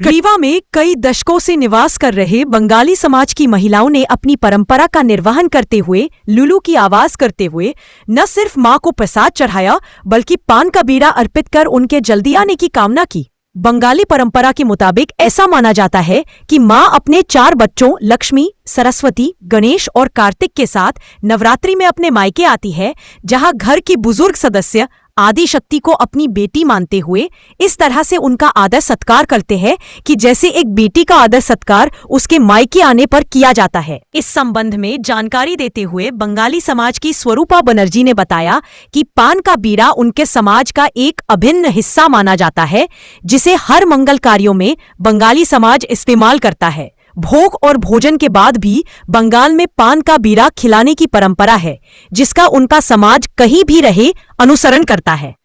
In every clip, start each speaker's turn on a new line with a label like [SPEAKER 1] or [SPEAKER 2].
[SPEAKER 1] रीवा में कई दशकों से निवास कर रहे बंगाली समाज की महिलाओं ने अपनी परंपरा का निर्वहन करते हुए लुलू की आवाज करते हुए न सिर्फ मां को प्रसाद चढ़ाया बल्कि पान का बीड़ा अर्पित कर उनके जल्दी आने की कामना की। बंगाली परंपरा के मुताबिक ऐसा माना जाता है कि मां अपने 4 बच्चों लक्ष्मी, सरस्वती, गणेश और कार्तिक के साथ नवरात्रि में अपने मायके आती है, जहां घर की बुजुर्ग सदस्य आदि शक्ति को अपनी बेटी मानते हुए इस तरह से उनका आदर सत्कार करते हैं कि जैसे एक बेटी का आदर सत्कार उसके मायके आने पर किया जाता है। इस संबंध में जानकारी देते हुए बंगाली समाज की स्वरूपा बनर्जी ने बताया कि पान का बीड़ा उनके समाज का एक अभिन्न हिस्सा माना जाता है, जिसे हर मंगल कार्यों में बंगाली समाज इस्तेमाल करता है। भोग और भोजन के बाद भी बंगाल में पान का बीड़ा खिलाने की परंपरा है, जिसका उनका समाज कहीं भी रहे अनुसरण करता है।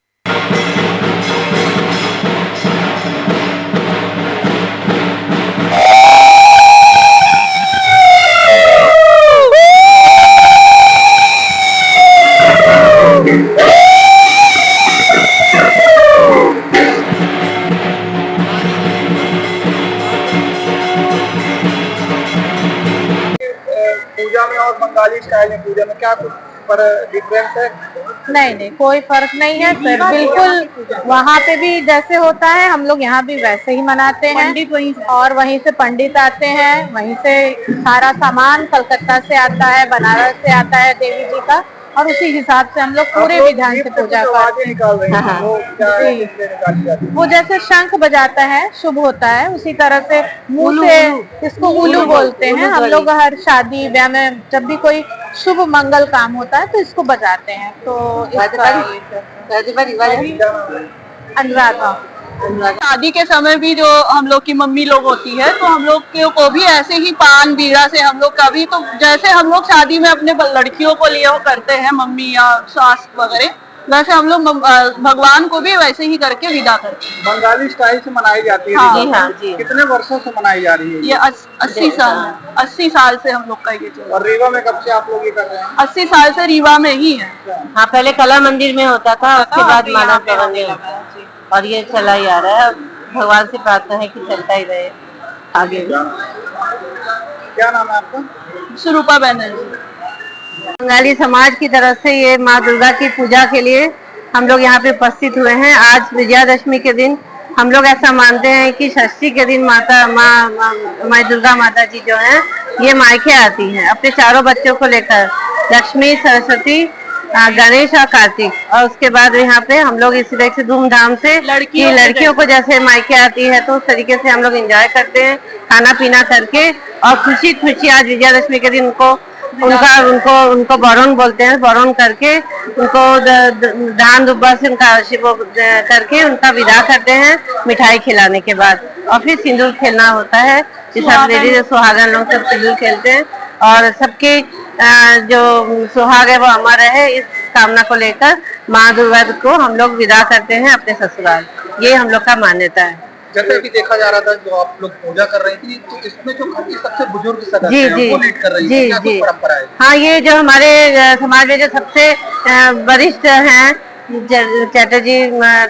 [SPEAKER 2] पूजा में और बंगाली स्टाइल में पूजा में क्या कुछ पर डिफरेंस है?
[SPEAKER 3] नहीं, कोई फर्क नहीं है सर, बिल्कुल वहाँ पे भी जैसे होता है हम लोग यहाँ भी वैसे ही मनाते हैं। और वहीं से पंडित आते हैं, वहीं से सारा सामान कलकत्ता से आता है, बनारस से आता है देवी जी का, और उसी हिसाब से हम लोग पूरे विधान से पूजा करते हैं। वो जैसे शंख बजाता है शुभ होता है, उसी तरह से मुंह से इसको उल्लू बोलते हैं। हम लोग हर शादी ब्याह में जब भी कोई शुभ मंगल काम होता है तो इसको बजाते हैं। तो अनुराधा
[SPEAKER 4] शादी के समय भी जो हम लोग की मम्मी लोग होती है तो हम लोग को भी ऐसे ही पान बीड़ा से हम लोग कभी तो जैसे हम लोग शादी में अपने लड़कियों को लिए करते हैं मम्मी या सास वगैरह, वैसे हम लोग भगवान को भी वैसे ही करके विदा करते हैं।
[SPEAKER 2] बंगाली स्टाइल से मनाई जाती है।
[SPEAKER 4] हाँ, हाँ जी।
[SPEAKER 2] कितने वर्षों से मनाई जा रही है?
[SPEAKER 4] ये 80 साल से हम लोग का ये चल।
[SPEAKER 2] और रीवा में कब से आप लोग ये कर रहे हैं?
[SPEAKER 4] 80 साल से रीवा में ही है।
[SPEAKER 5] हाँ, पहले कला मंदिर में होता था, उसके बाद मानव भवन में होता है और ये चला ही आ रहा है। भगवान से प्रार्थना है कि चलता ही रहे आगे।
[SPEAKER 2] क्या नाम है आपका?
[SPEAKER 4] स्वरूपा बनर्जी।
[SPEAKER 5] बंगाली समाज की तरफ से ये माँ दुर्गा की पूजा के लिए हम लोग यहाँ पे उपस्थित हुए हैं। आज विजयादशमी के दिन हम लोग ऐसा मानते हैं कि षष्ठी के दिन माँ दुर्गा माता जी जो है ये मायके आती हैं अपने 4 बच्चों को लेकर, लक्ष्मी, सरस्वती, गणेश और कार्तिक। और उसके बाद यहाँ पे हम लोग इसी तरह से धूमधाम से लड़कियों को जैसे मायके आती है तो उस तरीके से हम लोग एंजॉय करते हैं, खाना पीना करके। और खुशी खुशी आज विजयादशमी के दिन उनको बरौन बोलते हैं, बरौन करके उनको धान दुब्बा से उनका आशीर्वाद करके उनका विदा करते हैं मिठाई खिलाने के बाद। और फिर सिंदूर खेलना होता है, सब लेडीज सुहागन लोग सब सिंदूर खेलते हैं और सबके जो सुहाग है वो अमर है। इस कामना को लेकर माँ दुर्गा को हम लोग विदा करते हैं अपने ससुराल। ये हम लोग का मान्यता है।
[SPEAKER 2] जैसे कि देखा जा रहा था जो आप लोग पूजा कर रही थी तो इसमें जो घर की सबसे बुजुर्ग सदस्य हैं वो लीड कर रही है, क्या कुछ परंपरा है?
[SPEAKER 5] हाँ, ये जो हमारे समाज में जो सबसे वरिष्ठ हैं चैटर्जी,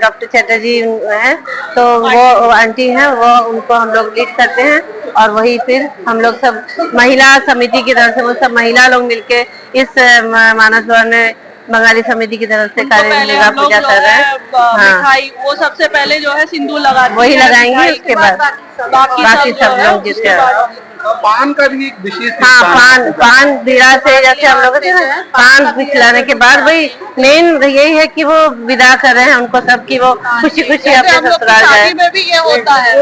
[SPEAKER 5] डॉक्टर चैटर्जी हैं, तो वो आंटी हैं, वो उनको हम लोग लीड करते हैं। और वही फिर हम लोग सब महिला समिति की तरफ से वो सब महिला लोग मिलके इस मानस भवन में बंगाली समिति की तरफ से दुर्गा पूजा कर रहे हैं।
[SPEAKER 4] हाँ, वो सबसे पहले जो है सिंदूर लगाते
[SPEAKER 5] वही लगाएंगे, उसके बाद बाकी सब लोग जिसके
[SPEAKER 2] पान का भी एक विशेष।
[SPEAKER 5] हाँ, पान बीड़ा से जैसे हम लोग पान खिलाने के बाद वही मेन यही है कि वो विदा कर रहे हैं उनको सब की वो खुशी खुशी अपने ससुराल जाए।
[SPEAKER 4] में भी ये होता है।